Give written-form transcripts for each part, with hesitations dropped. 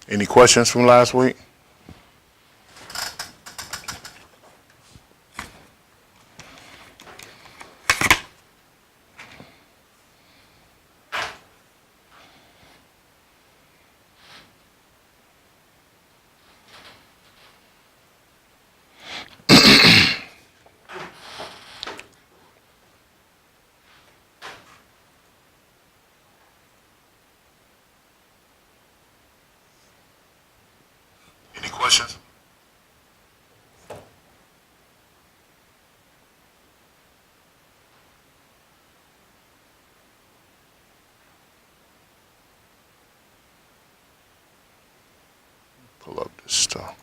Any questions from last week? Any questions? Pull up this stuff.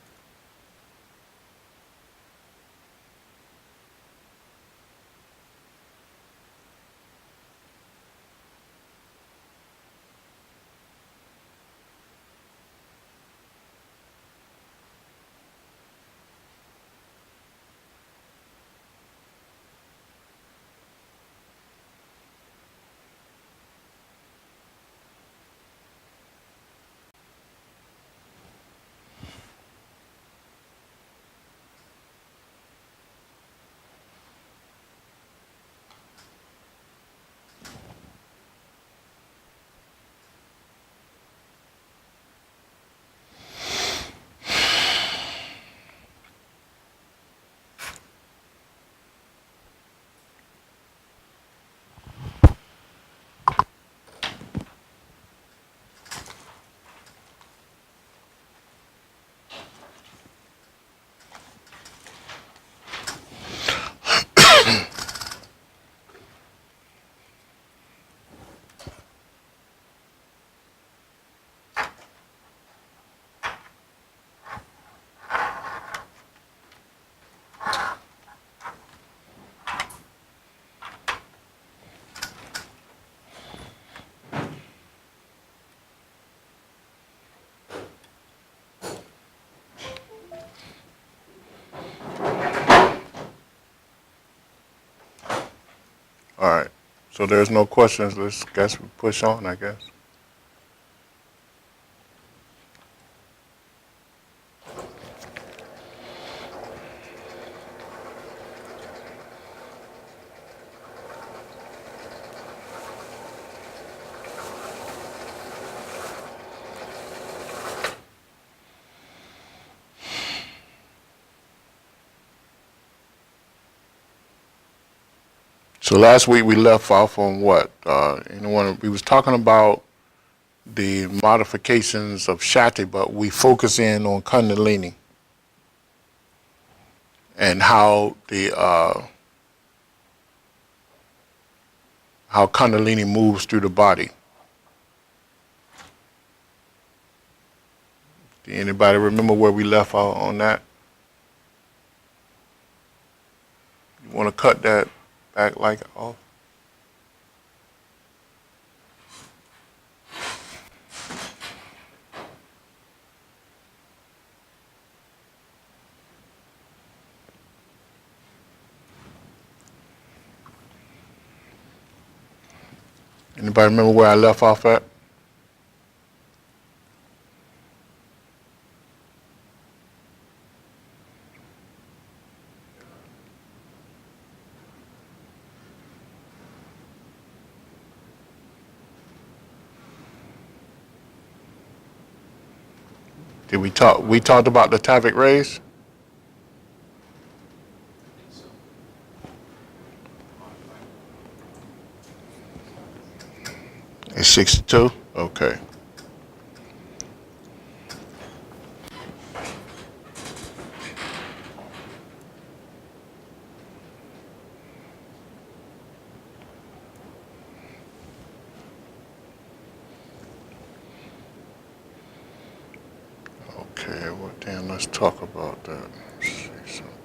All right. So there's no questions. Let's guess we push on, I guess. So last week we left off on what? We was talking about the modifications of Shakti, but we focus in on Kundalini and how Kundalini moves through the body. Do anybody remember where we left out on that? You want to cut that back like off? Anybody remember where I left off at? Did we talk? We talked about the Tavic rays. It's 62. Okay. Okay. Well, then let's talk about that. Let's see something.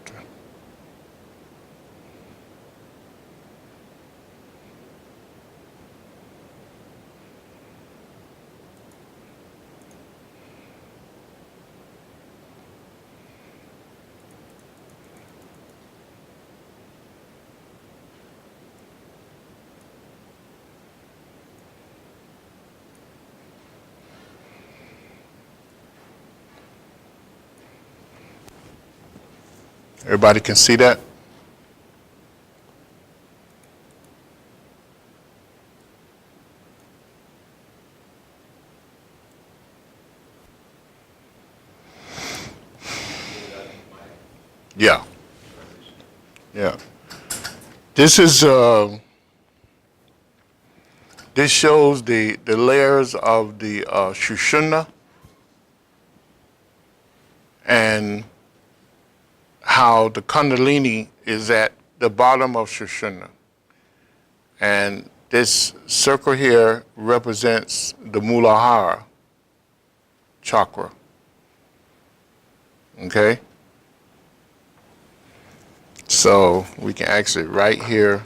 Everybody can see that? Yeah. Yeah. This is this shows the layers of the Shushuna and how the Kundalini is at the bottom of Shushuna. And this circle here represents the Mooladhara chakra. Okay? So we can actually right here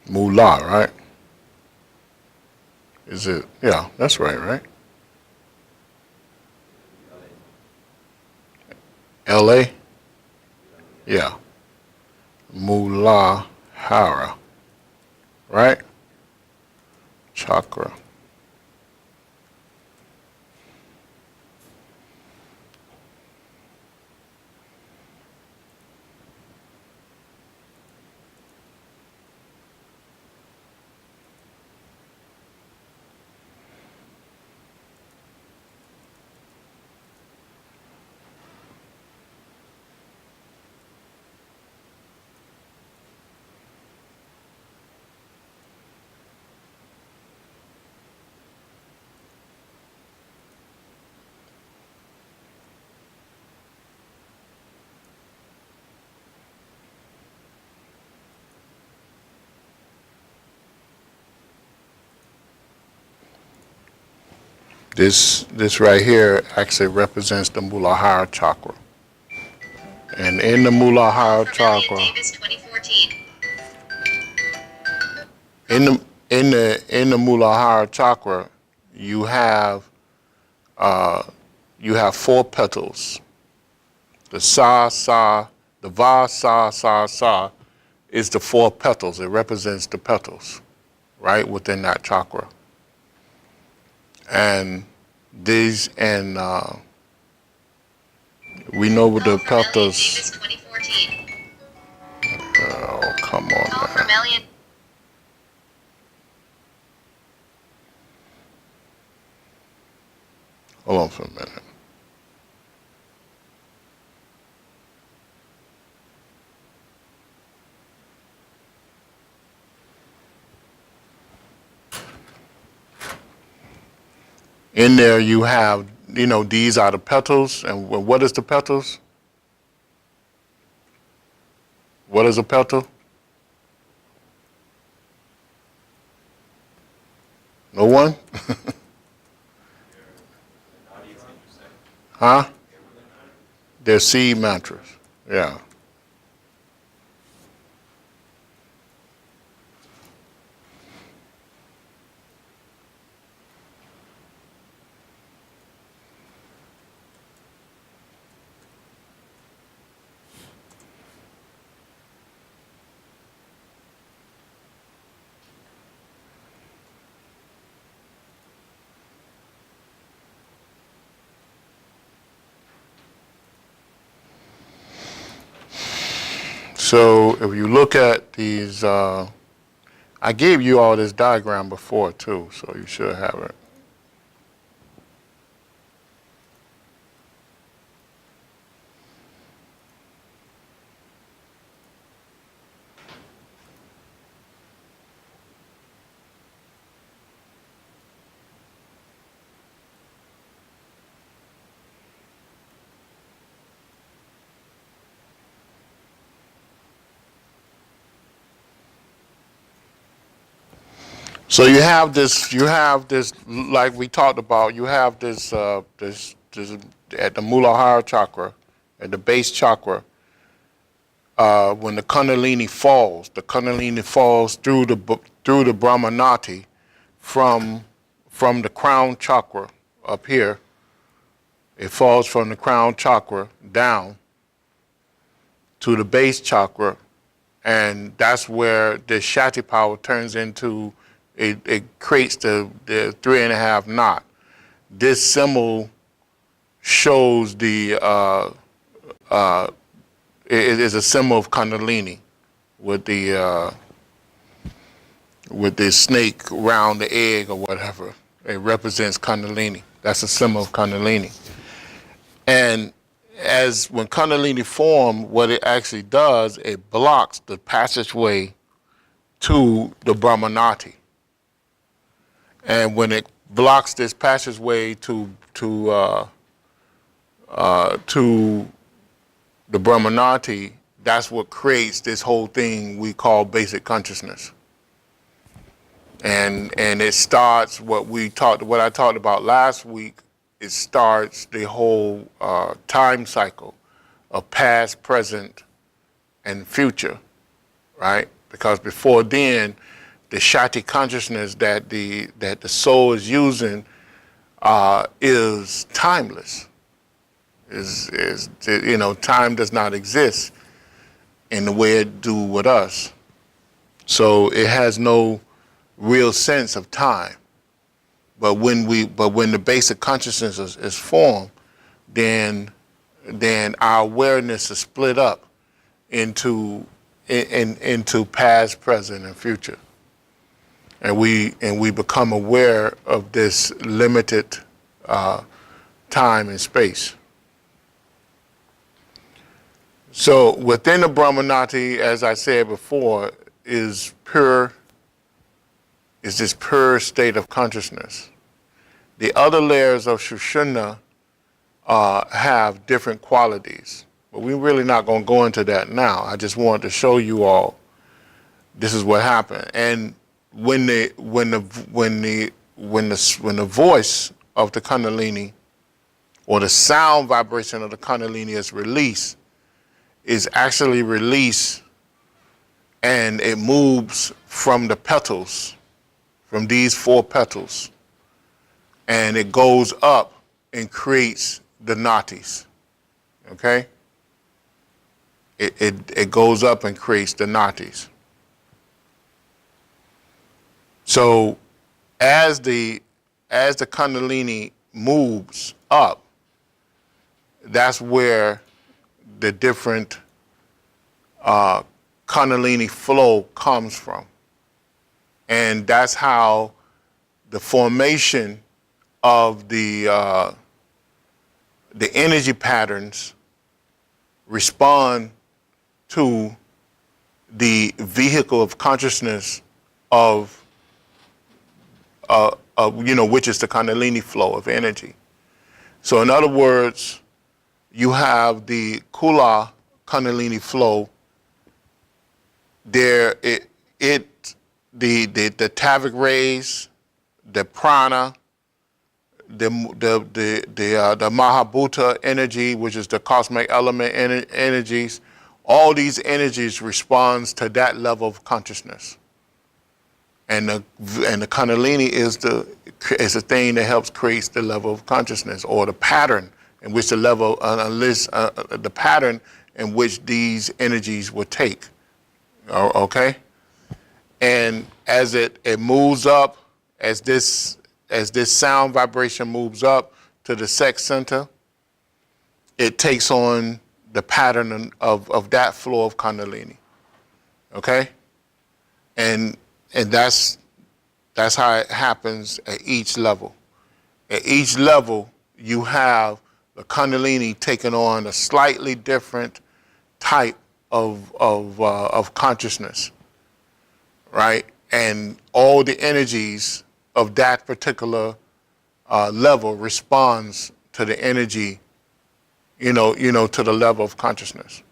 Moolah, right? Is it? Yeah, that's right? L.A.? Yeah. Mooladhara, right? Chakra. This right here actually represents the Mooladhara chakra. And in the Mooladhara chakra, in the Mooladhara chakra, you have four petals. The the sa is the four petals. It represents the petals, right, within that chakra. And we know with the petals. Oh, come on, man. Hold on for a minute. In there you have, these are the petals. And what is the petals? What is a petal? No one? Huh? They're seed mantras. Yeah. So if you look at these, I gave you all this diagram before too, so you should have it. So you have this, like we talked about, you have this at the Mooladhara chakra, at the base chakra, when the Kundalini falls through the Brahmanati from the crown chakra up here. It falls from the crown chakra down, to the base chakra, and that's where the Shakti power turns into, it creates the 3.5 knot. This symbol shows it is a symbol of Kundalini with the snake around the egg or whatever. It represents Kundalini. That's a symbol of Kundalini. And when Kundalini forms, what it actually does, it blocks the passageway to the Brahmanati. And when it blocks this passageway to the Brahmanati, that's what creates this whole thing we call basic consciousness. And it starts what I talked about last week. It starts the whole time cycle of past, present, and future, right? Because before then, the Shakti consciousness that the soul is using is timeless. Time does not exist in the way it do with us. So it has no real sense of time. But when the basic consciousness is formed, then our awareness is split up into past, present, and future. And we become aware of this limited time and space. So within the Brahmanati, as I said before, is this pure state of consciousness. The other layers of Sushumna have different qualities, but we're really not going to go into that now. I just wanted to show you all this is what happened. And when the voice of the Kundalini or the sound vibration of the Kundalini is released, is actually released, and it moves from the petals, from these 4 petals, and it goes up and creates the Nadis. Okay? It goes up and creates the Nadis. So as the Kundalini moves up, that's where the different Kundalini flow comes from. And that's how the formation of the energy patterns respond to the vehicle of consciousness of which is the Kundalini flow of energy. So in other words, you have the Kula Kundalini flow. The Tavic rays, the prana, the Mahabhuta energy, which is the cosmic element energies, all these energies responds to that level of consciousness. And the Kundalini is the thing that helps create the level of consciousness, or the pattern in which the pattern in which these energies will take. Okay? And as it moves up, as this sound vibration moves up to the sex center, it takes on the pattern of that flow of Kundalini. Okay? And that's how it happens at each level. At each level, you have the Kundalini taking on a slightly different type of consciousness, right? And all the energies of that particular level responds to the energy, to the level of consciousness.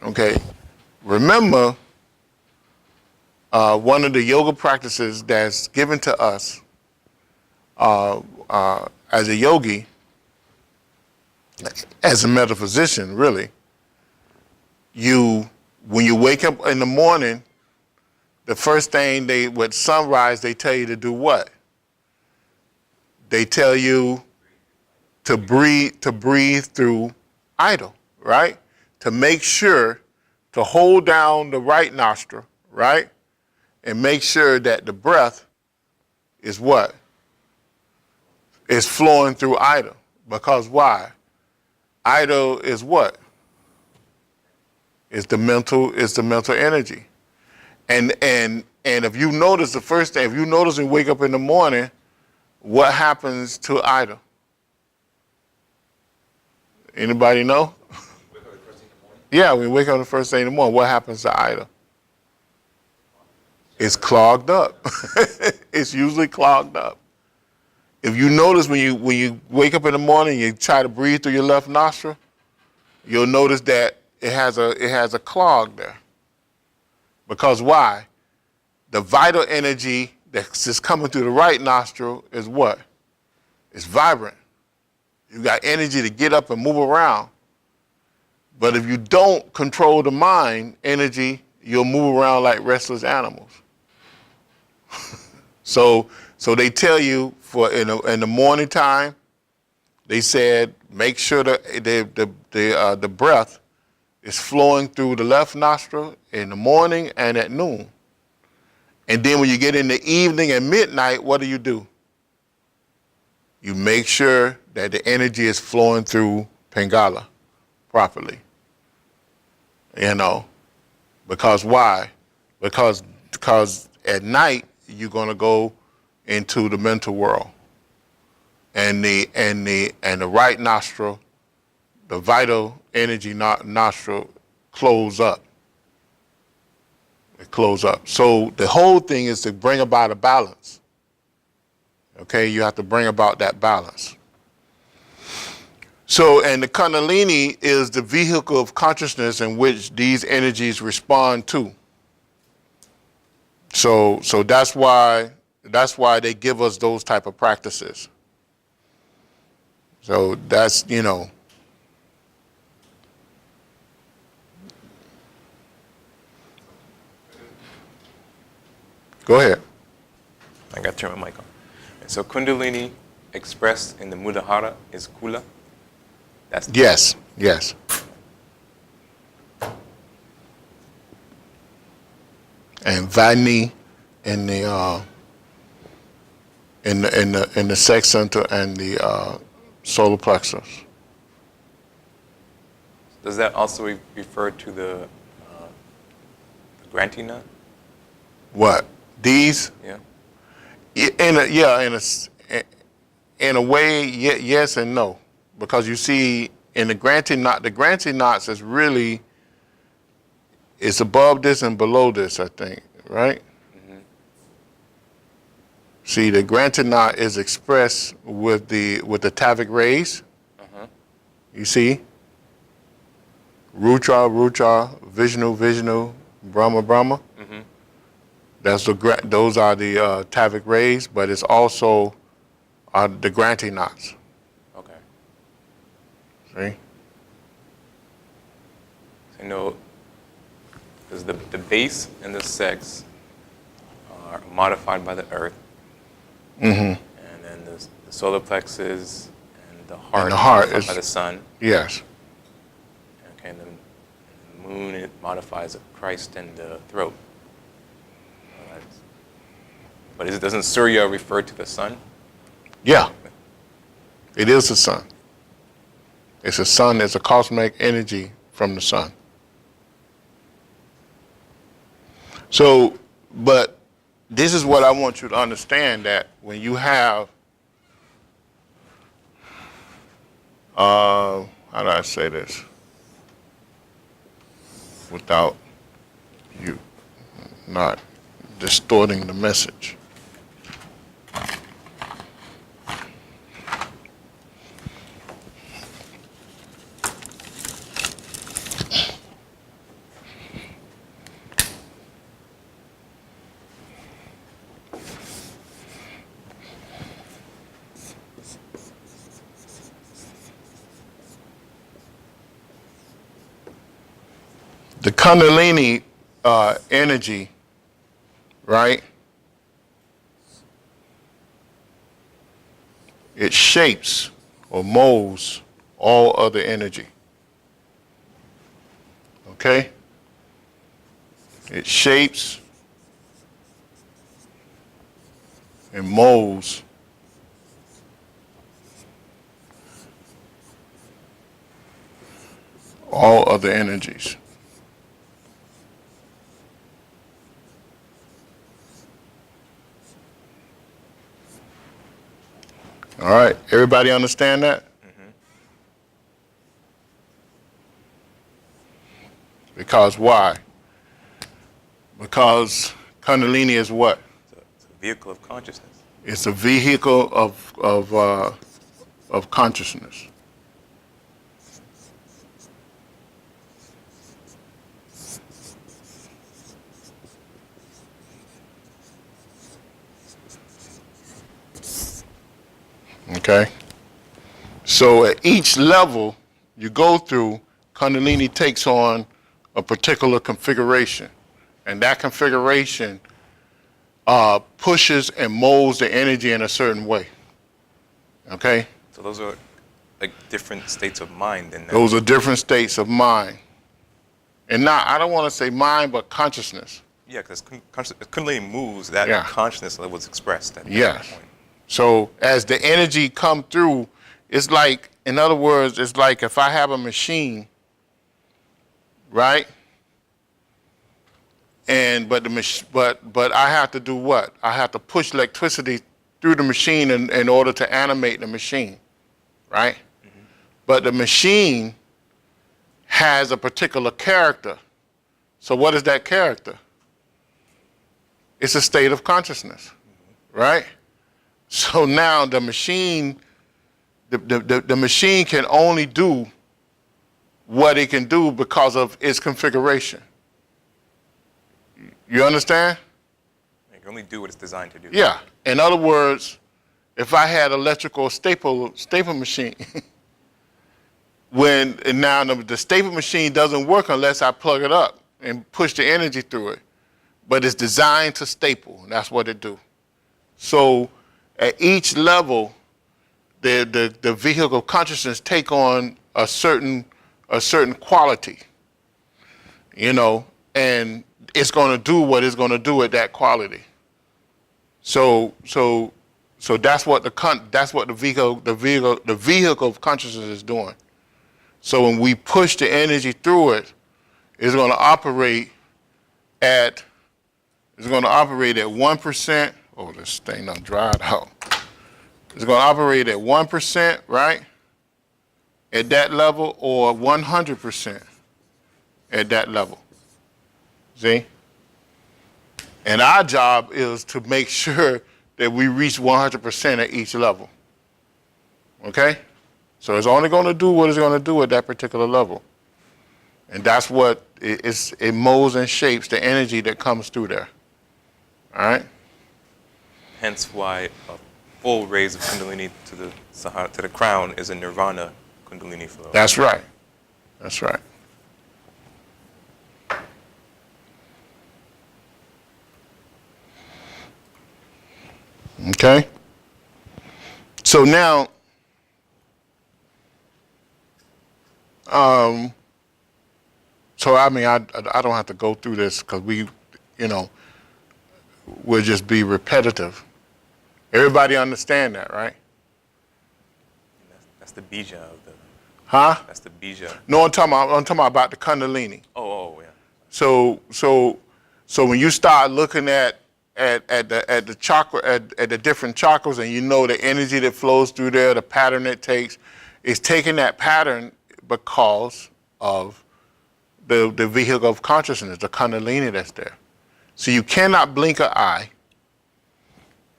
Okay, remember, one of the yoga practices that's given to us as a yogi, as a metaphysician, really, when you wake up in the morning, the first thing with sunrise, they tell you to do what? They tell you to breathe through idle, right? to make sure to hold down the right nostril, right? And make sure that the breath is what? Is flowing through Ida. Because why? Ida is what? It's the mental energy. And if you notice the first thing, if you notice and wake up in the morning, what happens to Ida? Anybody know? Wake up the first thing in the morning? Yeah, when you wake up the first thing in the morning, what happens to Ida? It's clogged up. It's usually clogged up. If you notice when you wake up in the morning, you try to breathe through your left nostril, you'll notice that it has a clog there. Because why? The vital energy that's just coming through the right nostril is what? It's vibrant. You got energy to get up and move around. But if you don't control the mind energy, you'll move around like restless animals. So they tell you for in the morning time, they said make sure the breath is flowing through the left nostril in the morning and at noon. And then when you get in the evening and midnight, what do? You make sure that the energy is flowing through Pingala properly. You know, because why? Because at night you're gonna go into the mental world, and the right nostril, the vital energy nostril, close up. It close up. So the whole thing is to bring about a balance. Okay, you have to bring about that balance. So, and the Kundalini is the vehicle of consciousness in which these energies respond to. So that's why they give us those type of practices. So that's, you know. Go ahead. I got to turn my mic on. So Kundalini expressed in the Mooladhara is Kula. That's Yes. And Vani in the sex center and the solar plexus. Does that also refer to the Grantina? What? These? Yeah. In a way, yes and no, because you see in the granting knots is really, it's above this and below this, I think, right? Mm-hmm. See, the granting knot is expressed with the Tavic rays. Uh-huh. You see, Rucha, Vishnu, Brahma. Mm-hmm. Those are the Tavic rays, but it's also the granting knots. Okay. See? So, you know, because the base and the sex are modified by the earth. Mm-hmm. And then the solar plexus and the heart, And the heart modified is by the sun. Yes. Okay, and then the moon, it modifies Christ and the throat. But doesn't Surya refer to the sun? Yeah. It is the sun. It's a sun. It's a cosmic energy from the sun. So, but this is what I want you to understand, that when you have, how do I say this without you not distorting the message? The Kundalini energy, right? It shapes or molds all other energy. Okay? It shapes and molds all other energies. All right, everybody understand that? Because why? Because Kundalini is what? It's a vehicle of consciousness. It's a vehicle of consciousness. Okay? So at each level you go through, Kundalini takes on a particular configuration. And that configuration pushes and molds the energy in a certain way. Okay? So those are like different states of mind. And Those are different states of mind. And not, I don't want to say mind, but consciousness. yeah, because Kundalini moves, that Yeah. consciousness level is expressed at Yes. that point. So as the energy come through, it's like, in other words, it's like if I have a machine, right? And but I have to do what? I have to push electricity through the machine in order to animate the machine, right? Mm-hmm. But the machine has a particular character. So what is that character? It's a state of consciousness, right? So now the machine, the machine can only do what it can do because of its configuration. You understand? It can only do what it's designed to do. Yeah. In other words, if I had electrical staple machine, now the staple machine doesn't work unless I plug it up and push the energy through it. But it's designed to staple, and that's what it do. So at each level, the vehicle of consciousness take on a certain quality, you know, and it's going to do what it's going to do at that quality. So that's what the vehicle of consciousness is doing. So when we push the energy through it, it's going to operate at 1%. Oh, this thing done dried out. It's going to operate at 1%, right? At that level, or 100% at that level. See? And our job is to make sure that we reach 100% at each level. Okay? So it's only going to do what it's going to do at that particular level. And that's what it molds and shapes the energy that comes through there. All right? Hence why a full raise of Kundalini to the crown is a nirvana Kundalini flow. That's right. That's right. Okay? So now, so I mean, I don't have to go through this because we'll just be repetitive. Everybody understand that, right? That's the bija of the. Huh? That's the bija. No, I'm talking about the Kundalini. Oh, yeah. So when you start looking at the chakra, at the different chakras, and you know the energy that flows through there, the pattern it takes, it's taking that pattern because of the vehicle of consciousness, the Kundalini that's there. So you cannot blink an eye.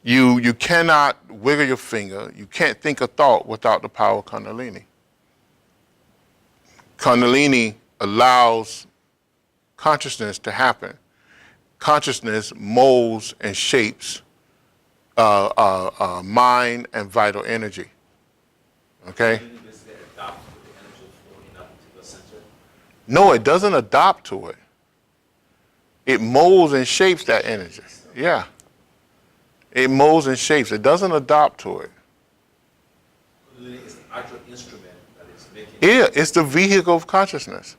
You cannot wiggle your finger. You can't think a thought without the power of Kundalini. Kundalini allows consciousness to happen. Consciousness molds and shapes mind and vital energy. Okay? No, it doesn't adopt to it. It molds and shapes that energy. Yeah. It molds and shapes. It doesn't adopt to it. It's the actual instrument that is making. Yeah, it's the vehicle of consciousness.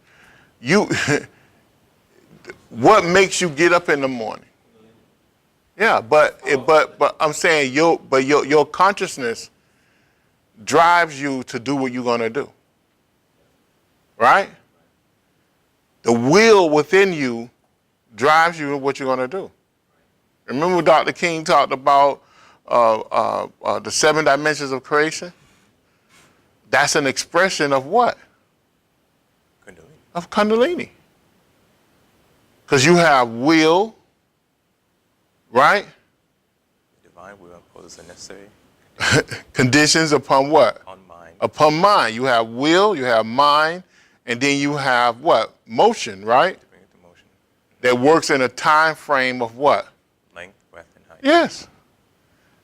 you, what makes you get up in the morning? Yeah, but I'm saying your consciousness drives you to do what you're gonna do. Right? The will within you drives you in what you're gonna do. Remember Dr. King talked about the 7 dimensions of creation? That's an expression of what? Kundalini. Of Kundalini. Because you have will, right? Divine will imposes the necessary Conditions upon what? on mind. Upon mind. You have will, you have mind, and then you have what? Motion, right? To bring it to motion. That works in a time frame of what? Length, breadth, and height. Yes.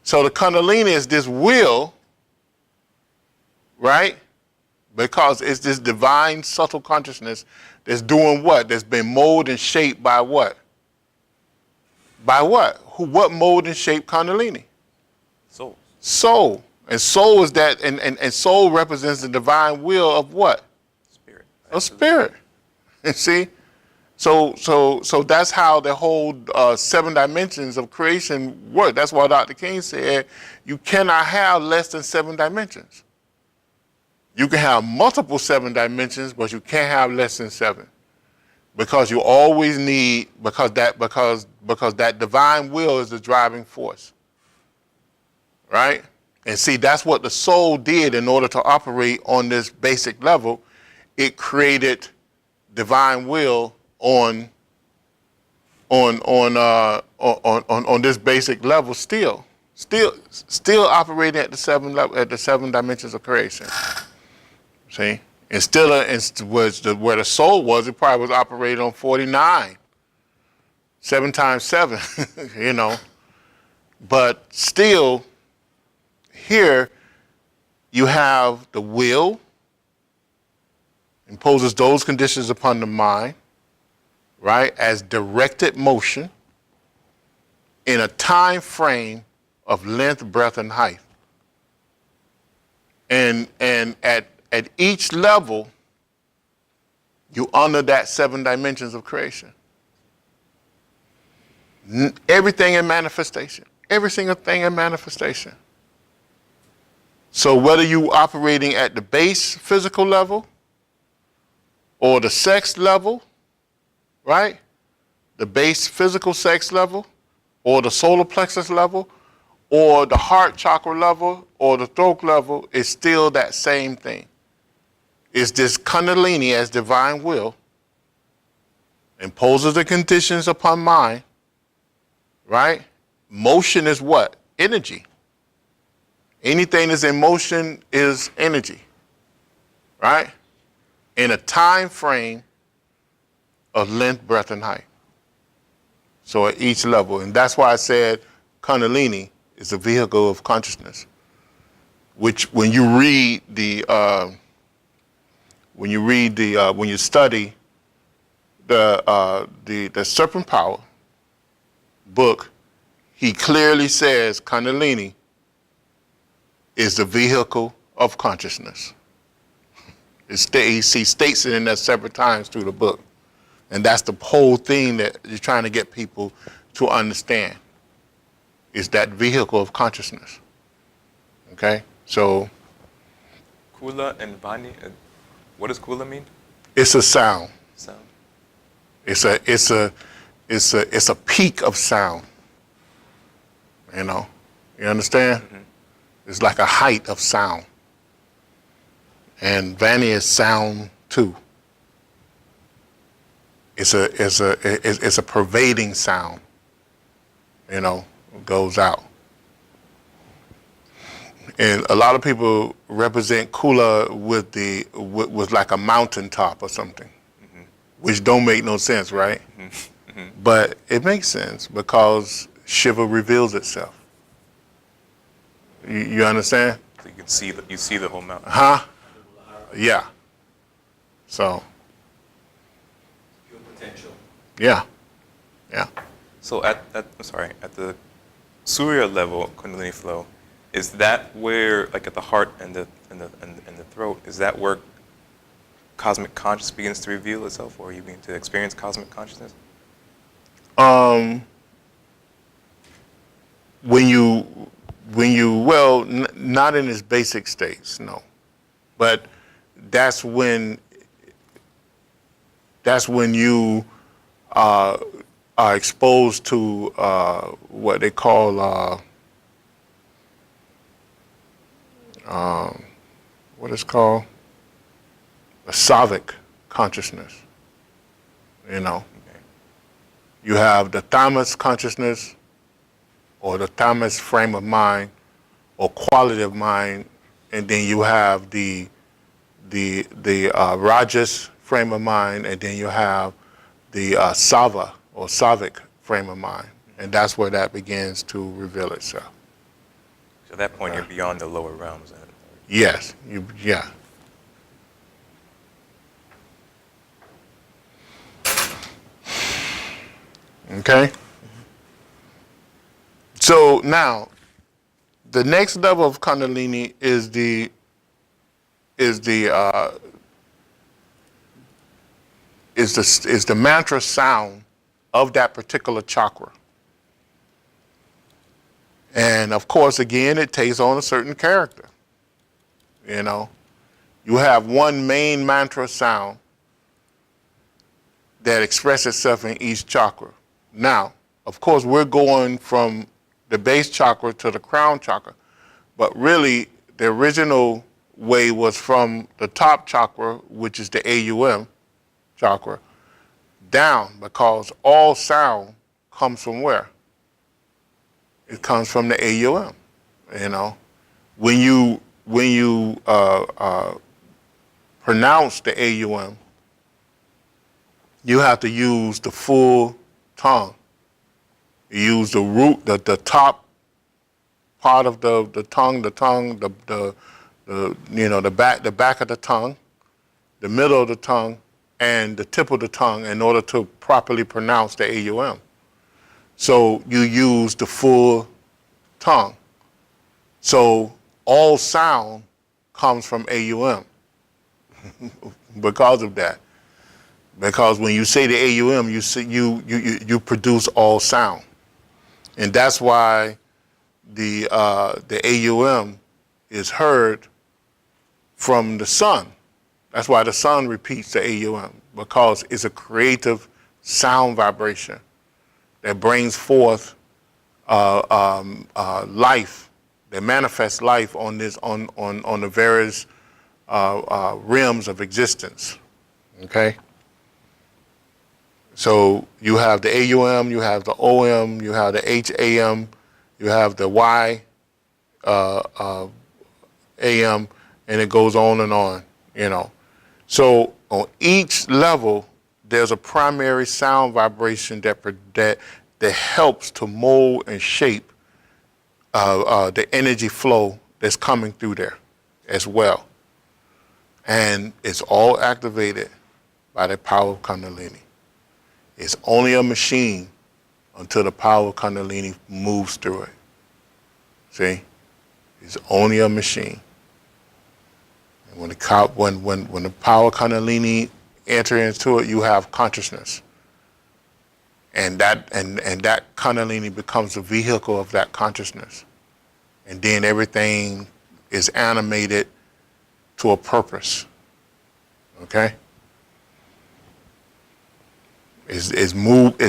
So the Kundalini is this will, right? Because it's this divine subtle consciousness that's doing what? That's been molded and shaped by what? By what? What mold and shape Kundalini? Soul. Soul. And soul is that, and soul represents the divine will of what? Spirit. Of spirit. And see? So that's how the whole 7 dimensions of creation work. That's why Dr. King said you cannot have less than 7 dimensions. You can have multiple 7 dimensions, but you can't have less than 7. Because you always need, because that divine will is the driving force. Right? And see, that's what the soul did in order to operate on this basic level. It created divine will on this basic level still operating at the 7 level, at the 7 dimensions of creation. See? And still, where the soul was, it probably was operating on 49. 7 times 7, you know. But still, here, you have the will, imposes those conditions upon the mind, right, as directed motion in a time frame of length, breadth, and height. And at each level, you honor that 7 dimensions of creation. Everything in manifestation. Every single thing in manifestation. So whether you operating at the base physical level or the sex level, right? The base physical sex level or the solar plexus level or the heart chakra level or the throat level, is still that same thing. It's this Kundalini as divine will, imposes the conditions upon mind, right? Motion is what? Energy. Anything that's in motion is energy, right? In a time frame of length, breadth, and height. So at each level, and that's why I said Kundalini is a vehicle of consciousness, which when you read when you study the Serpent Power book, he clearly says Kundalini is the vehicle of consciousness. He states it in that several times through the book. And that's the whole thing that you're trying to get people to understand, is that vehicle of consciousness. Okay? So Kula and Vani, what does Kula mean? it's a sound. Sound. It's a peak of sound. You know? You understand? Mm-hmm. It's like a height of sound. And Vani is sound too. It's a pervading sound. You know, it goes out. And a lot of people represent Kula with like a mountaintop or something, mm-hmm. which don't make no sense, right? Mm-hmm. Mm-hmm. But it makes sense because Shiva reveals itself. You understand? So you see the whole mountain. Huh? Yeah. So. Pure potential. Yeah. Yeah. So at the Surya level, Kundalini flow, is that where, like at the heart and the throat, is that where cosmic consciousness begins to reveal itself, or you begin to experience cosmic consciousness? When you well, not in its basic states, no, but that's when you are exposed to what they call what is called a Savic consciousness. You know, Okay. you have the Thamas consciousness, or the Thamas frame of mind, or quality of mind, and then you have the Rajas frame of mind, and then you have the Sava or Savic frame of mind, and that's where that begins to reveal itself. So at that point, you're beyond the lower realms. Then. Yes, yeah. Okay. So now, the next level of Kundalini is the mantra sound of that particular chakra. And of course, again, it takes on a certain character. You know, you have one main mantra sound that expresses itself in each chakra. Now, of course, we're going from the base chakra to the crown chakra, but really the original way was from the top chakra, which is the AUM chakra, down, because all sound comes from where? It comes from the AUM. You know, when you pronounce the AUM, you have to use the full tongue. You use the root, the top part of the tongue, the back of the tongue, the middle of the tongue, and the tip of the tongue in order to properly pronounce the AUM. So you use the full tongue. So all sound comes from AUM because of that. Because when you say the AUM, you produce all sound, and that's why the AUM is heard from the sun. That's why the sun repeats the AUM, because it's a creative sound vibration that brings forth life, that manifests life on the various realms of existence. Okay. So you have the AUM, you have the OM, you have the HAM, you have the AM, and it goes on and on, you know. So on each level, there's a primary sound vibration that helps to mold and shape the energy flow that's coming through there as well. And it's all activated by the power of Kundalini. It's only a machine until the power of Kundalini moves through it. See? It's only a machine. And when the power of Kundalini enters into it, you have consciousness. And that Kundalini becomes the vehicle of that consciousness. And then everything is animated to a purpose. Okay? Is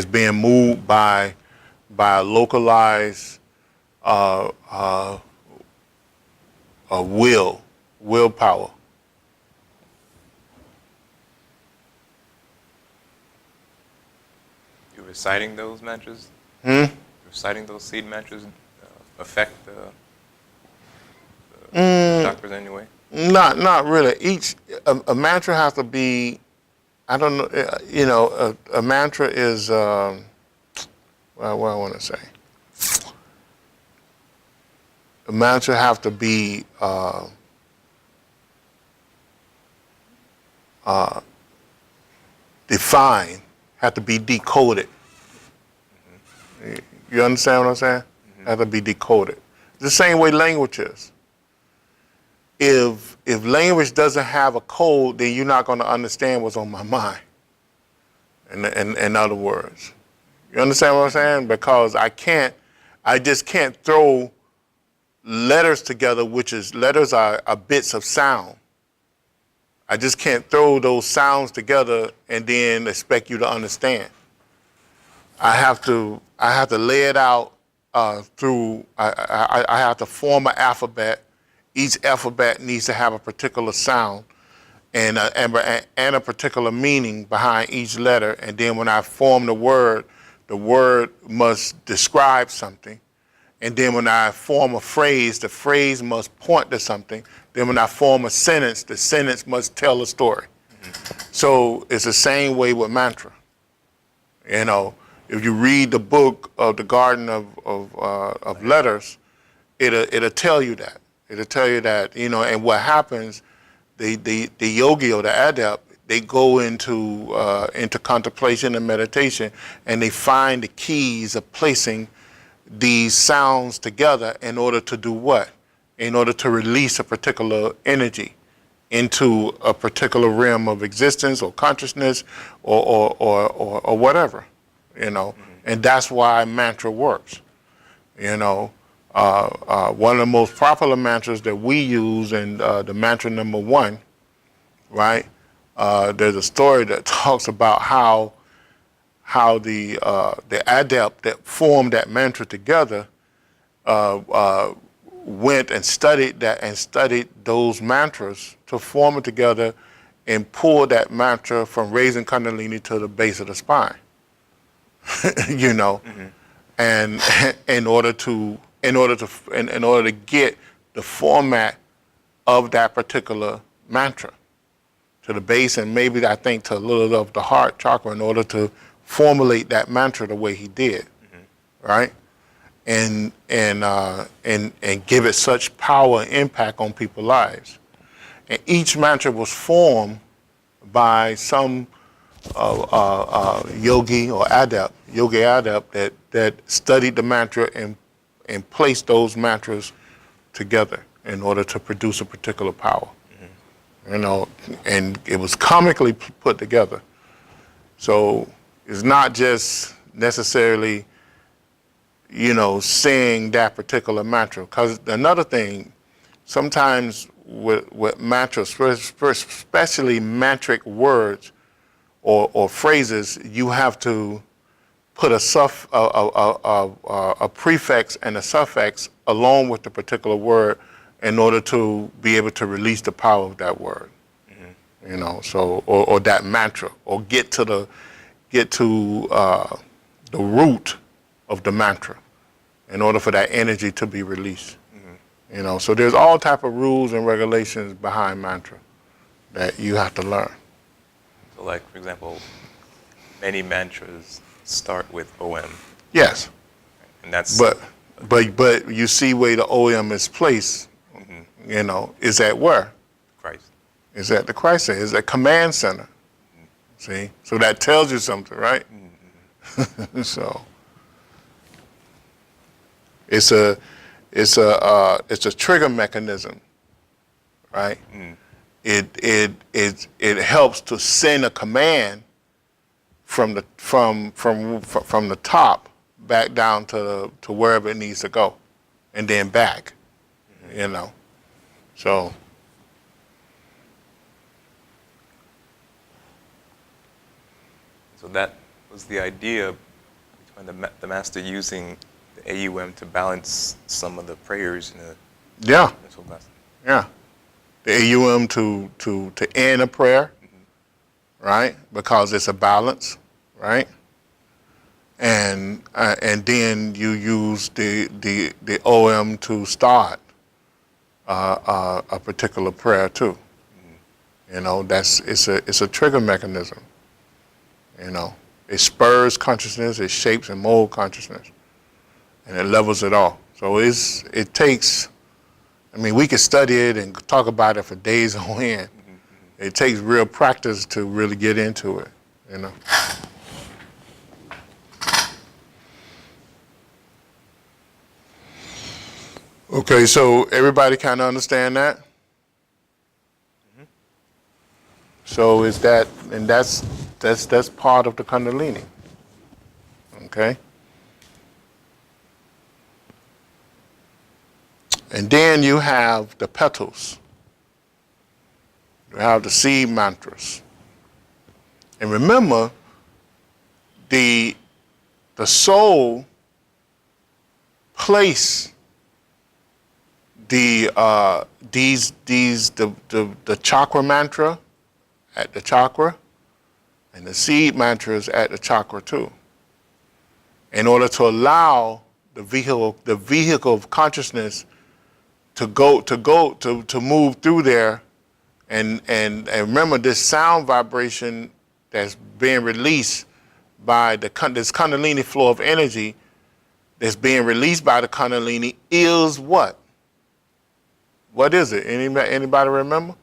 being moved by a localized willpower. You reciting those mantras? Reciting those seed mantras affect the chakras anyway? Not really. A mantra has to be. I don't know, a mantra is, what I want to say. A mantra have to be defined, have to be decoded. You understand what I'm saying? Have to be decoded. The same way language is. if language doesn't have a code, then you're not going to understand what's on my mind. In other words, you understand what I'm saying? Because I just can't throw letters together, which is letters are bits of sound. I just can't throw those sounds together and then expect you to understand. I have to lay it out through. I have to form an alphabet. Each alphabet needs to have a particular sound and a particular meaning behind each letter. And then when I form the word must describe something. And then when I form a phrase, the phrase must point to something. Then when I form a sentence, the sentence must tell a story. So it's the same way with mantra. You know, if you read the book of the Garden of Letters, it'll tell you that. It'll tell you that, you know, and what happens, the yogi or the adept, they go into contemplation and meditation, and they find the keys of placing these sounds together in order to do what? In order to release a particular energy into a particular realm of existence or consciousness or whatever, you know. And that's why mantra works, you know. One of the most popular mantras that we use, and the mantra number 1, right? There's a story that talks about how the adept that formed that mantra together went and studied those mantras to form it together and pull that mantra from raising Kundalini to the base of the spine. You know, and in order to get the format of that particular mantra to the base, and maybe I think to a little of the heart chakra, in order to formulate that mantra the way he did, right? And give it such power and impact on people's lives. And each mantra was formed by some yogi adept that studied the mantra and placed those mantras together in order to produce a particular power. You know, and it was comically put together. So it's not just necessarily, you know, saying that particular mantra. Because another thing, sometimes with mantras, especially mantric words or phrases, you have to put a prefix and a suffix along with the particular word in order to be able to release the power of that word. You know, so or that mantra, or get to the root of the mantra in order for that energy to be released. You know, so there's all type of rules and regulations behind mantra that you have to learn. So, like, for example, many mantras start with OM. Yes. And that's... But you see where the OM is placed, you know, is at where? Christ. Is at the Christ center, is at command center. See? So that tells you something, right? So it's a trigger mechanism, right? It helps to send a command from the top back down to wherever it needs to go, and then back, you know. So that was the idea behind the master using the AUM to balance some of the prayers in the mental class. Yeah. The AUM to end a prayer, right? Because it's a balance, right? And then you use the OM to start a particular prayer too. You know, it's a trigger mechanism. You know, it spurs consciousness, it shapes and molds consciousness, and it levels it off. So it takes, I mean, we could study it and talk about it for days on end. It takes real practice to really get into it, you know. Okay, so everybody kind of understand that? So is that, and that's part of the Kundalini. Okay. And then you have the petals. You have the seed mantras. And remember, the soul place the chakra mantra at the chakra, and the seed mantras at the chakra too, in order to allow the vehicle of consciousness to move through there, and remember this sound vibration that's being released by this Kundalini flow of energy that's being released by the Kundalini is what? What is it? Anybody remember?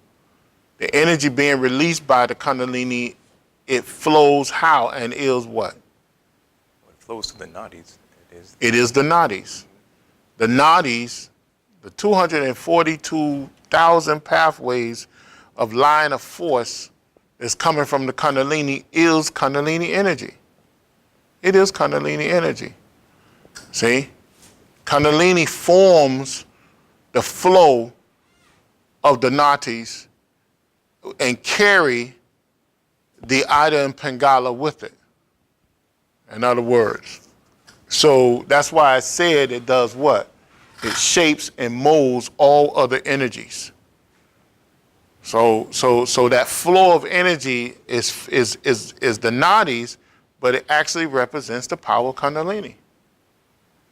The energy being released by the Kundalini, it flows how and is what? It flows to the Nadis. It is the Nadis. The Nadis, the 242,000 pathways of line of force that's coming from the Kundalini is Kundalini energy. It is Kundalini energy. See? Kundalini forms the flow of the Nadis and carry the Ida and Pingala with it. In other words. So that's why I said it does what? It shapes and molds all other energies. So that flow of energy is the Nadis, but it actually represents the power of Kundalini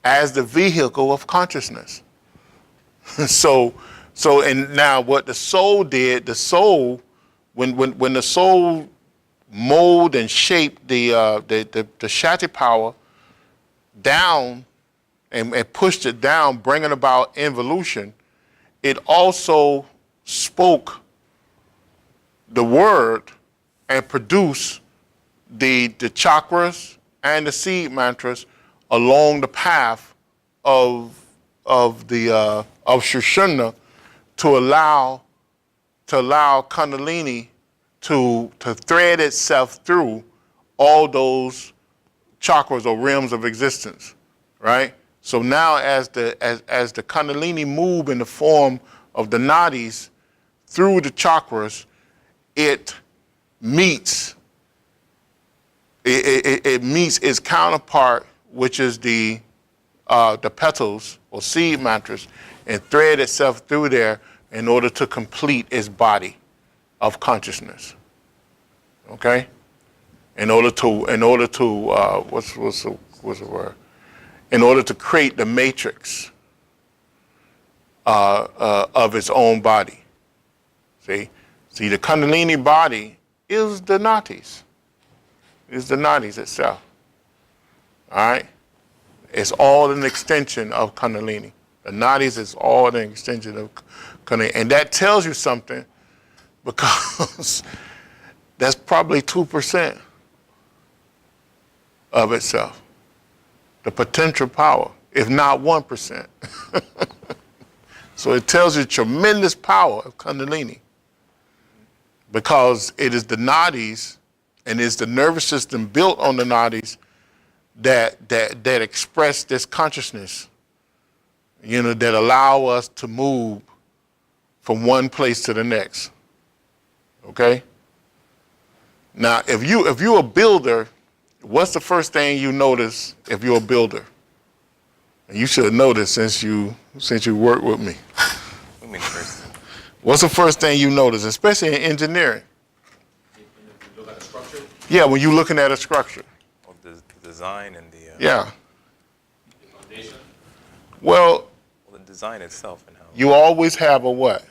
as the vehicle of consciousness. So and now what the soul did, the soul, when the soul molded and shaped the Shakti power down and pushed it down, bringing about involution, it also spoke the word and produced the chakras and the seed mantras along the path of Shushumna to allow Kundalini to thread itself through all those chakras or realms of existence, right? So now as the Kundalini move in the form of the Nadis through the chakras, it meets its counterpart, which is the petals or seed mantras, and thread itself through there in order to complete its body of consciousness. Okay? In order to what's the word? In order to create the matrix of its own body. See, the Kundalini body is the Nadis. Is the Nadis itself. All right? It's all an extension of Kundalini. The Nadis is all an extension of Kundalini. And that tells you something, because that's probably 2% of itself. The potential power, if not 1%. So it tells you tremendous power of Kundalini, because it is the Nadis and it's the nervous system built on the Nadis that express this consciousness, that allow us to move from one place to the next. Okay? Now, if you're a builder, what's the first thing you notice if you're a builder? And you should have noticed since you work with me. What do you mean first? What's the first thing you notice, especially in engineering? When you look at the structure, Yeah, when you're looking at a structure. Well, the design and the Yeah. the foundation, Well, the design itself and how you always have a what?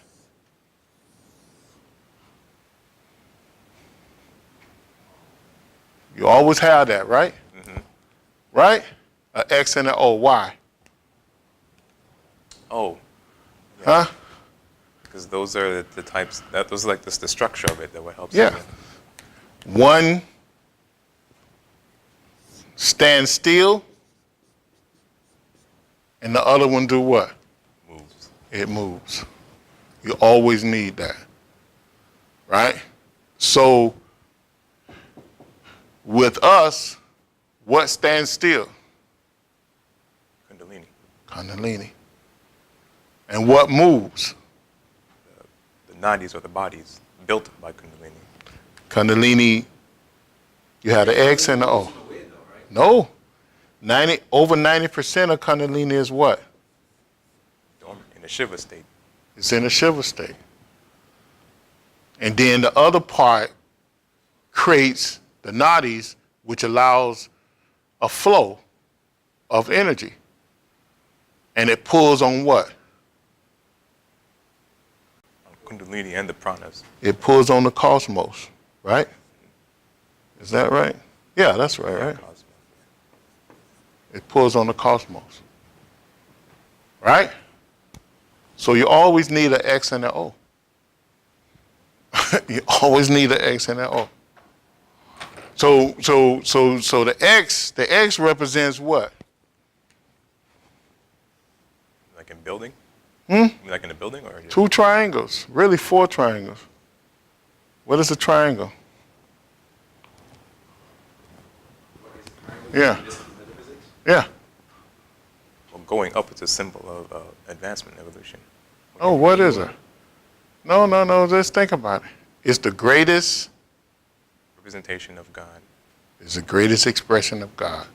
You always have that, right? Mm-hmm. Right? An X and an O. Why? Oh, Huh? because those are the types those are like the structure of it that what helps. Yeah. One stands still, and the other one do what? Moves. It moves. You always need that, right? So with us, what stands still? Kundalini. Kundalini. And what moves? The nadis, or the bodies built by Kundalini. Kundalini, you have the X and the O. No. Over 90% of Kundalini is what? In a Shiva state. It's in a Shiva state. And then the other part creates the Nadis, which allows a flow of energy. And it pulls on what? On Kundalini and the pranas. It pulls on the cosmos, right? Is that right? Yeah, that's right? Cosmos. It pulls on the cosmos. Right? So you always need an X and an O. You always need an X and an O. So the X represents what? Like in building? Hmm? Like in a building, or just 2 triangles, really 4 triangles. What is a triangle? Yeah. Yeah. well, going up is a symbol of advancement, evolution. Oh, what is it? No, just think about it. It's the greatest, Representation of God. it's the greatest expression of God.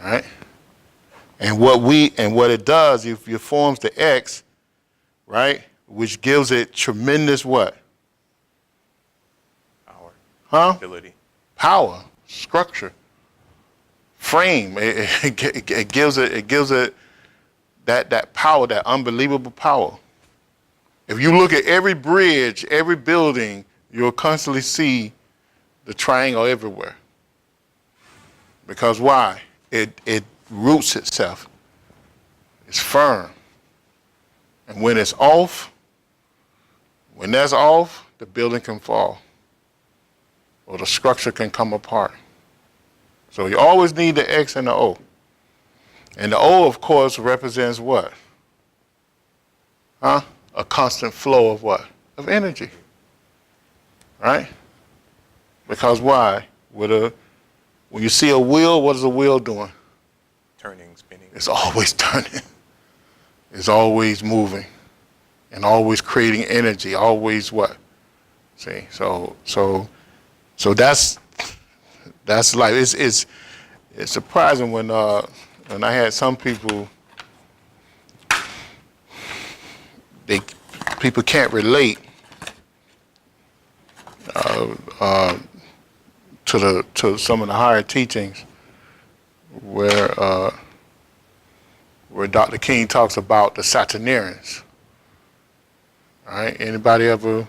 All right? And what it does, if it forms the X, right, which gives it tremendous what? Power. Huh? Ability. Power, structure, frame. It gives it that power, that unbelievable power. If you look at every bridge, every building, you'll constantly see the triangle everywhere. Because why? It roots itself. It's firm. And when it's off, when that's off, the building can fall. Or the structure can come apart. So you always need the X and the O. And the O, of course, represents what? Huh? A constant flow of what? Of energy. Right? Because why? When you see a wheel, what is a wheel doing? Turning, spinning. It's always turning. It's always moving. And always creating energy. Always what? See? So that's life. It's surprising when I had some people, people can't relate to some of the higher teachings where Dr. King talks about the Saturnarians. All right, anybody ever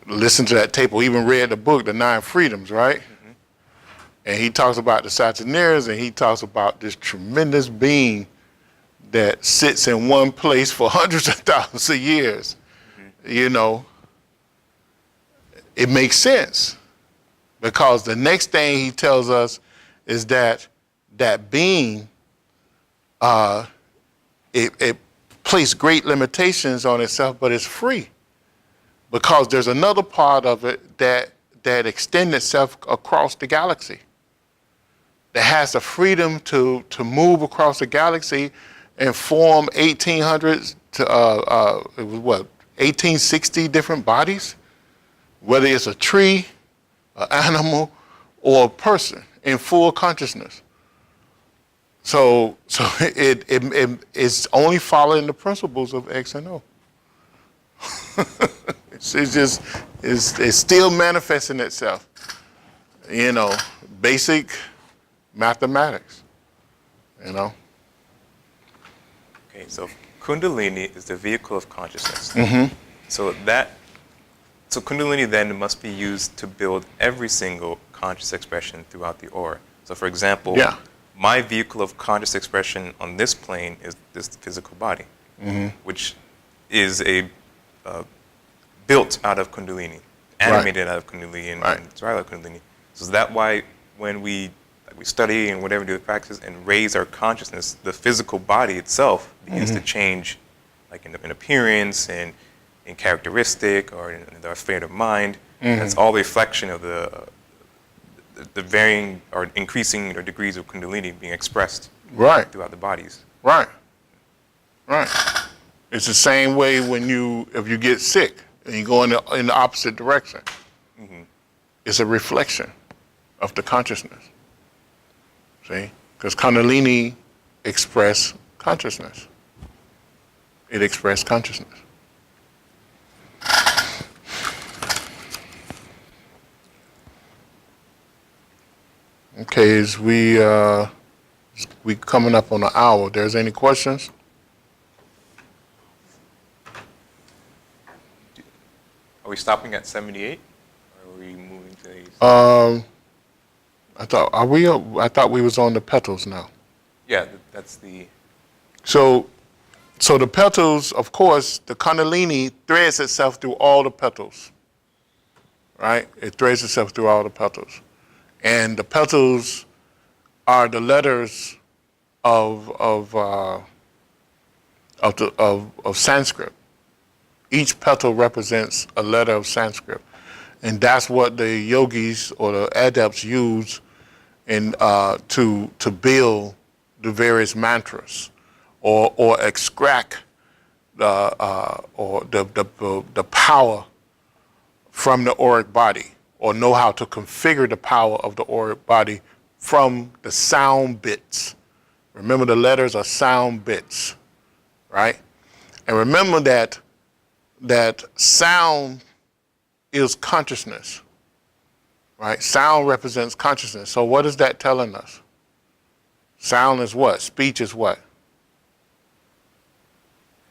listened to that tape or even read the book, The 9 Freedoms, right? Mm-hmm. And he talks about the Saturnarians, and he talks about this tremendous being that sits in one place for hundreds of thousands of years. Mm-hmm. You know, it makes sense because the next thing he tells us is that being, it placed great limitations on itself, but it's free. Because there's another part of it that extends itself across the galaxy. That has the freedom to move across the galaxy and form 1,800 to it was what, 1,860 different bodies, whether it's a tree, an animal, or a person in full consciousness. So it's only following the principles of X and O. It's still manifesting itself. You know, basic mathematics. You know. Okay, so Kundalini is the vehicle of consciousness. Mm-hmm. So Kundalini then must be used to build every single conscious expression throughout the aura. So for example, yeah. My vehicle of conscious expression on this plane is this physical body, mm-hmm. which is built out of Kundalini, animated out of Kundalini, and spiral out of Kundalini. So is that why when we study and whatever, do the practice and raise our consciousness, the physical body itself begins mm-hmm. to change, like in appearance and in characteristic or in their state of mind. That's all reflection of the varying or increasing degrees of Kundalini being expressed Right. throughout the bodies. Right. Right. It's the same way if you get sick and you go in the opposite direction. It's a reflection of the consciousness. See? Because Kundalini express consciousness. It expressed consciousness. Okay, as we coming up on an hour. There's any questions? Are we stopping at 78, or are we moving to 80? I thought we was on the petals now. Yeah, that's the. So the petals, of course, the Kundalini threads itself through all the petals. Right? It threads itself through all the petals. And the petals are the letters of Sanskrit. Each petal represents a letter of Sanskrit, and that's what the yogis or the adepts use to build the various mantras, or extract the power from the auric body, or know how to configure the power of the auric body from the sound bits. Remember, the letters are sound bits, right? And remember that sound is consciousness, right? Sound represents consciousness. So what is that telling us? Sound is what? Speech is what?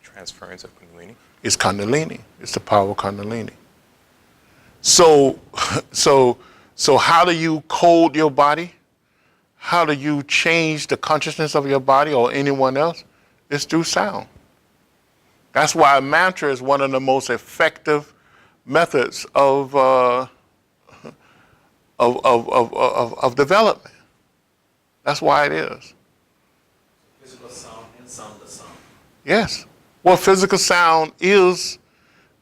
Transference of Kundalini. It's Kundalini. It's the power of Kundalini. So how do you code your body? How do you change the consciousness of your body or anyone else? It's through sound. That's why a mantra is one of the most effective methods of development. That's why it is. Physical sound and soundless sound. Yes. Well, physical sound is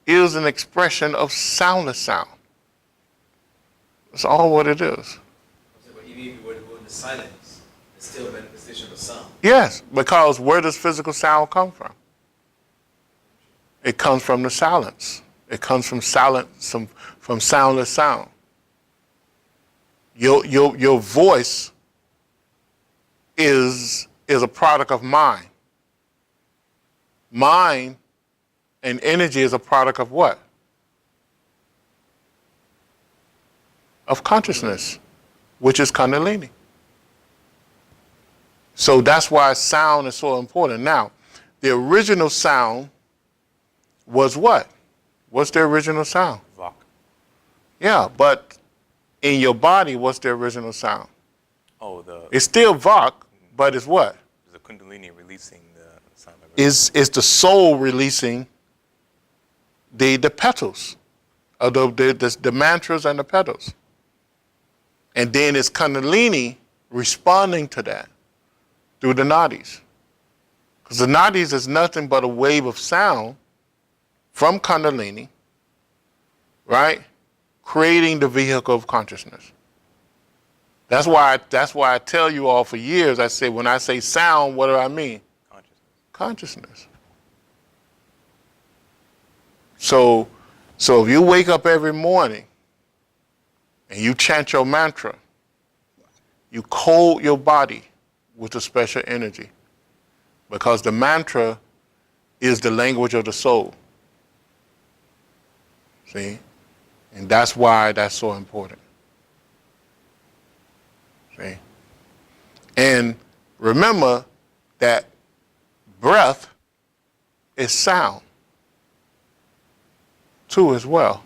an expression of soundless sound. That's all what it is. But even if you were to go into silence, it's still a manifestation of sound. Yes, because where does physical sound come from? It comes from the silence. It comes from from soundless sound. Your voice is a product of mind. Mind and energy is a product of what? Of consciousness, which is Kundalini. So that's why sound is so important. Now, the original sound was what? What's the original sound? Vok. Yeah, but in your body, what's the original sound? Oh, It's still Vok, but it's what? the Kundalini releasing the sound vibration. Is the soul releasing the petals, of the mantras and the petals. And then it's Kundalini responding to that through the Nadis. Because the Nadis is nothing but a wave of sound from Kundalini, right? Creating the vehicle of consciousness. That's why I tell you all for years, I say, when I say sound, what do I mean? Consciousness. So if you wake up every morning and you chant your mantra, you code your body with a special energy, because the mantra is the language of the soul. See? And that's why that's so important. See? And remember that breath is sound too as well.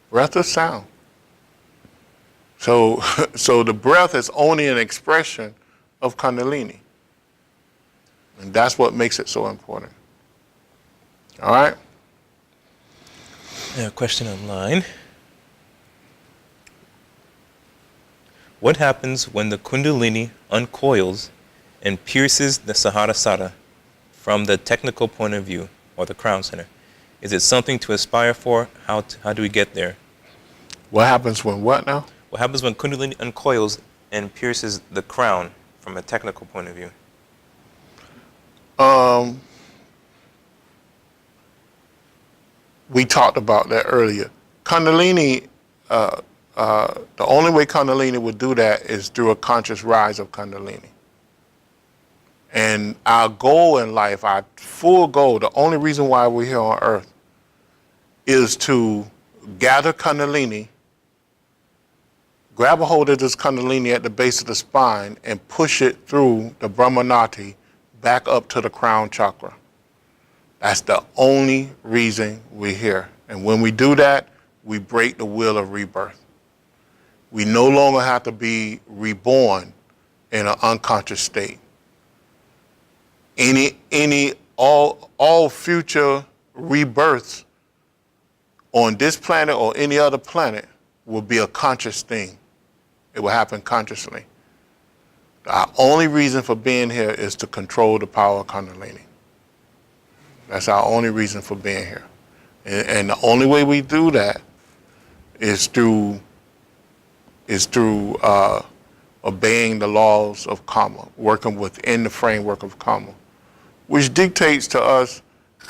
Breath is sound. So the breath is only an expression of Kundalini. And that's what makes it so important. All right? A question online. What happens when the Kundalini uncoils and pierces the Sahasrara from the technical point of view, or the crown center? Is it something to aspire for? How do we get there? What happens when what now? What happens when Kundalini uncoils and pierces the crown from a technical point of view? We talked about that earlier. Kundalini, the only way Kundalini would do that is through a conscious rise of Kundalini. And our goal in life, our full goal, the only reason why we're here on earth is to gather Kundalini, grab a hold of this Kundalini at the base of the spine and push it through the Brahmanati back up to the crown chakra. That's the only reason we're here. And when we do that, we break the wheel of rebirth. We no longer have to be reborn in an unconscious state. All future rebirths on this planet or any other planet will be a conscious thing. It will happen consciously. Our only reason for being here is to control the power of Kundalini. That's our only reason for being here. And the only way we do that is through obeying the laws of karma, working within the framework of karma, which dictates to us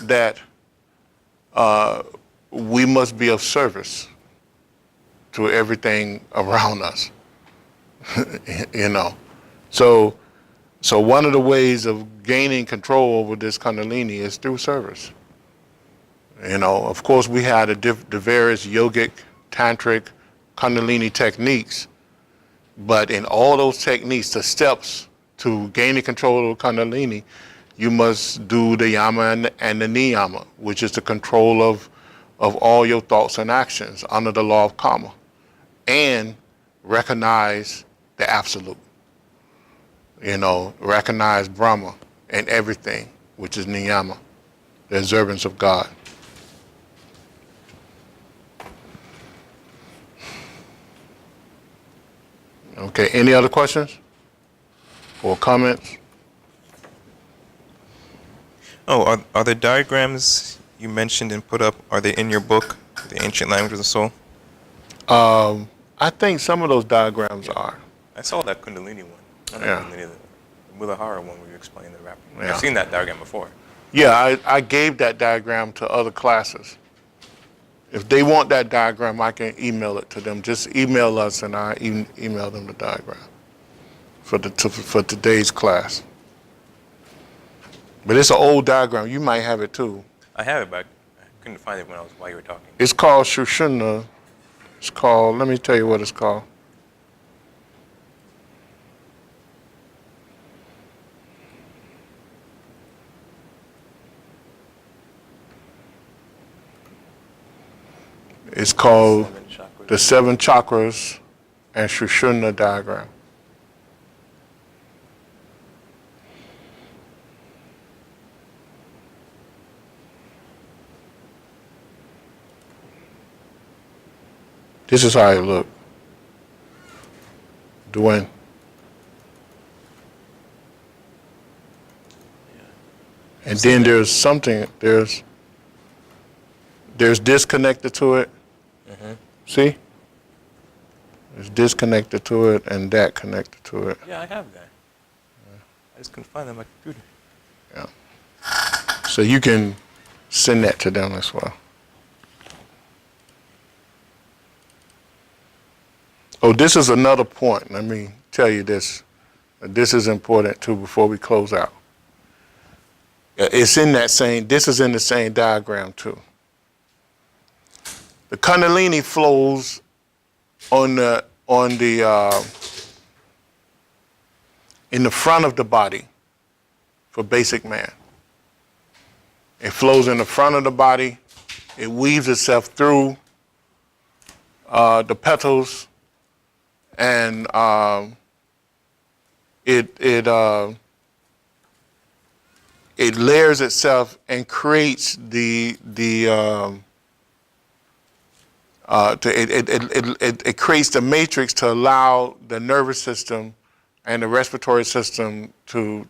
that we must be of service to everything around us. You know. So one of the ways of gaining control over this Kundalini is through service. You know, of course, we had the various yogic, tantric, Kundalini techniques, but in all those techniques, the steps to gaining control of Kundalini, you must do the yama and the niyama, which is the control of all your thoughts and actions under the law of karma, and recognize the absolute. You know, recognize Brahma and everything, which is niyama, the observance of God. Okay, any other questions or comments? Oh, are the diagrams you mentioned and put up, are they in your book, The Ancient Language of the Soul? I think some of those diagrams are. I saw that Kundalini one. Not Yeah. Kundalini, the Mooladhara one where you explained the rapping. Yeah. I've seen that diagram before. Yeah, I gave that diagram to other classes. If they want that diagram, I can email it to them. Just email us and I email them the diagram for today's class. But it's an old diagram. You might have it too. I have it, but I couldn't find it while you were talking. It's called Shushuna. It's called, let me tell you what it's called. It's called the 7 Chakras and Shushuna diagram. This is how it looked. Dwayne. And then there's something, there's disconnected to it. Mm-hmm. See? There's disconnected to it and that connected to it. Yeah, I have that. I just couldn't find it on my computer. Yeah. So you can send that to them as well. Oh, this is another point. Let me tell you this. This is important too before we close out. It's in that same, this is in the same diagram too. The Kundalini flows in the front of the body for basic man. It flows in the front of the body. It weaves itself through the petals, and it layers itself and creates it creates the matrix to allow the nervous system and the respiratory system to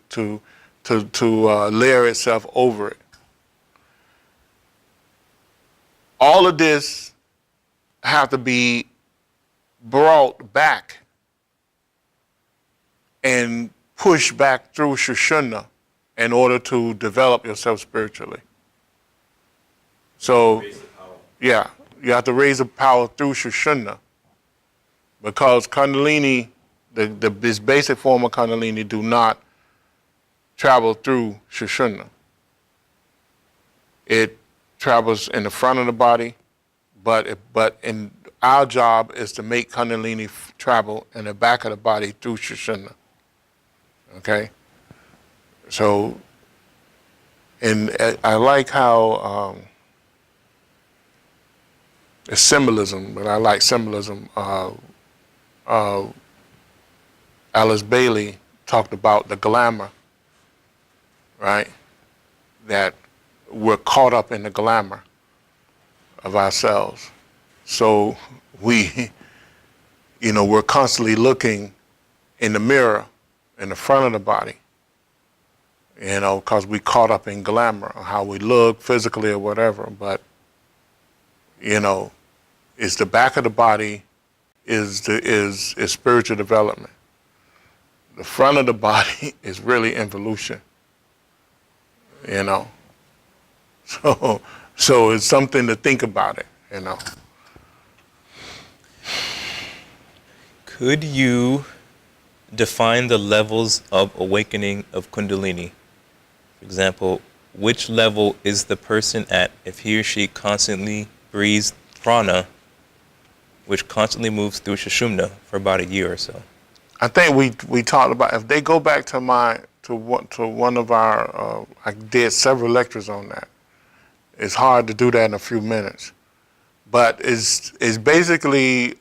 layer itself over it. all of this have to be brought back and pushed back through Shushuna in order to develop yourself spiritually. So, Raise the power. yeah, you have to raise the power through Shushuna, because Kundalini, this basic form of Kundalini, do not travel through Shushuna. It travels in the front of the body, but in our job is to make Kundalini travel in the back of the body through Shushuna. Okay? So, and I like how it's symbolism, but I like symbolism. Alice Bailey talked about the glamour, right? That we're caught up in the glamour of ourselves. So we, we're constantly looking in the mirror in the front of the body, because we caught up in glamour, how we look physically or whatever. But, it's the back of the body is spiritual development. The front of the body is really involution, So it's something to think about it. Could you define the levels of awakening of Kundalini? For example, which level is the person at if he or she constantly breathes prana, which constantly moves through Sushumna for about a year or so? I think we talked about, if they go back to one of our, I did several lectures on that. It's hard to do that in a few minutes, but it's basically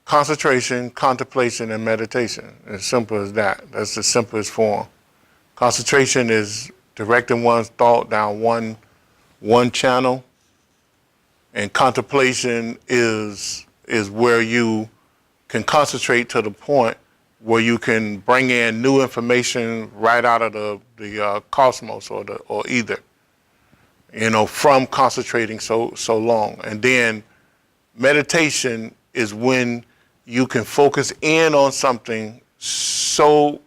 concentration, contemplation, and meditation. As simple as that. That's the simplest form. Concentration is directing one's thought down one channel, and contemplation is where you can concentrate to the point where you can bring in new information right out of the cosmos or ether, from concentrating so long. And then meditation is when you can focus in on something so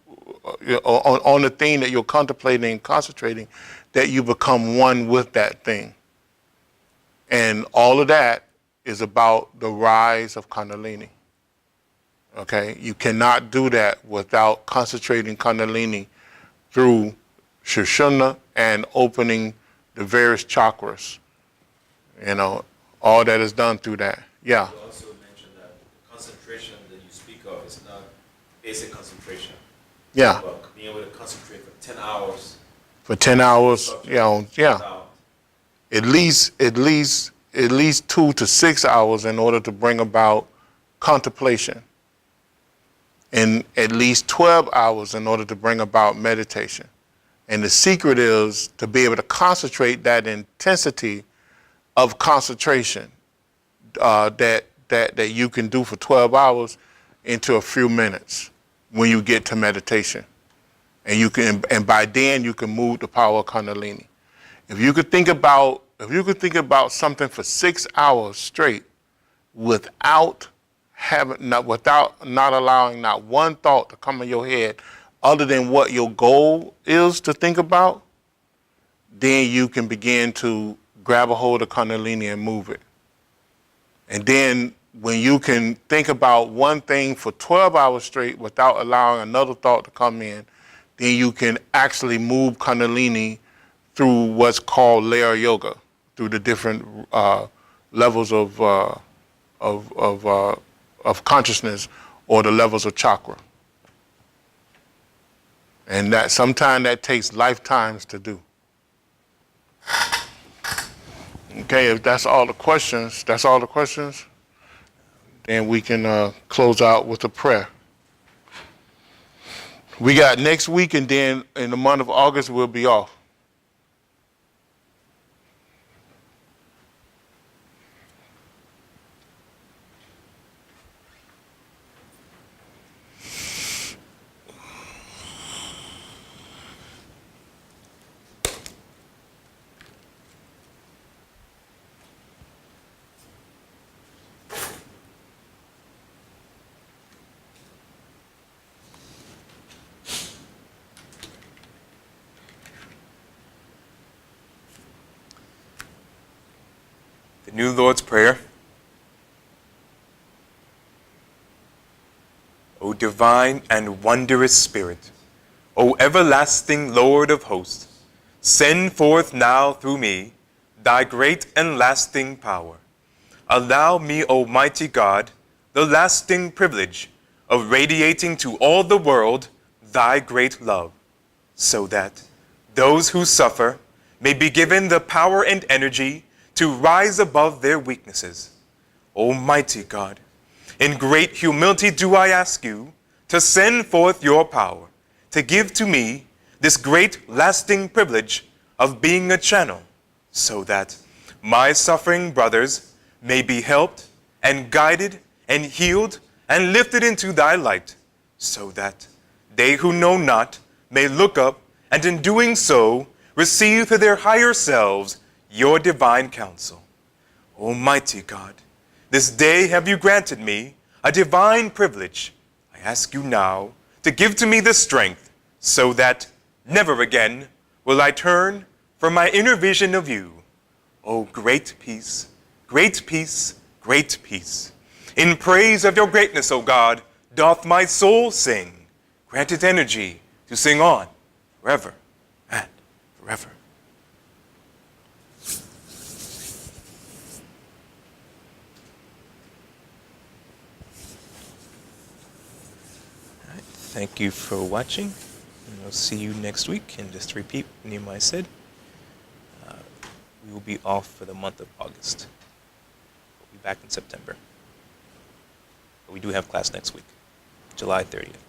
on the thing that you're contemplating and concentrating, that you become one with that thing. And all of that is about the rise of Kundalini. Okay? You cannot do that without concentrating Kundalini through Sushumna and opening the various chakras. All that is done through that. Yeah. You also mentioned that the concentration that you speak of is not basic concentration. Yeah. But being able to concentrate for 10 hours. For 10 hours, yeah. Without At least 2 to 6 hours in order to bring about contemplation. And at least 12 hours in order to bring about meditation. And the secret is to be able to concentrate that intensity of concentration that you can do for 12 hours into a few minutes when you get to meditation. And by then you can move the power of Kundalini. If you could think about something for 6 hours straight without not allowing not one thought to come in your head other than what your goal is to think about, then you can begin to grab a hold of Kundalini and move it. And then when you can think about one thing for 12 hours straight without allowing another thought to come in, then you can actually move Kundalini through what's called layer yoga, through the different levels of consciousness, or the levels of chakra. And that sometimes that takes lifetimes to do. Okay, if that's all the questions, then we can close out with a prayer. We got next week, and then in the month of August we'll be off. The New Lord's Prayer. O divine and wondrous Spirit, O everlasting Lord of hosts, send forth now through me thy great and lasting power. Allow me, Almighty God, the lasting privilege of radiating to all the world thy great love, so that those who suffer may be given the power and energy to rise above their weaknesses. Almighty God, in great humility do I ask you to send forth your power, to give to me this great lasting privilege of being a channel, so that my suffering brothers may be helped and guided and healed and lifted into thy light, so that they who know not may look up and in doing so receive to their higher selves your divine counsel. Almighty God, this day have you granted me a divine privilege. I ask you now to give to me the strength so that never again will I turn from my inner vision of you. O great peace, great peace, great peace. In praise of your greatness, O God, doth my soul sing. Grant it energy to sing on forever and forever. All right, thank you for watching. And I'll see you next week. And just to repeat, Nehemiah said, we will be off for the month of August. We'll be back in September. But we do have class next week, July 30th.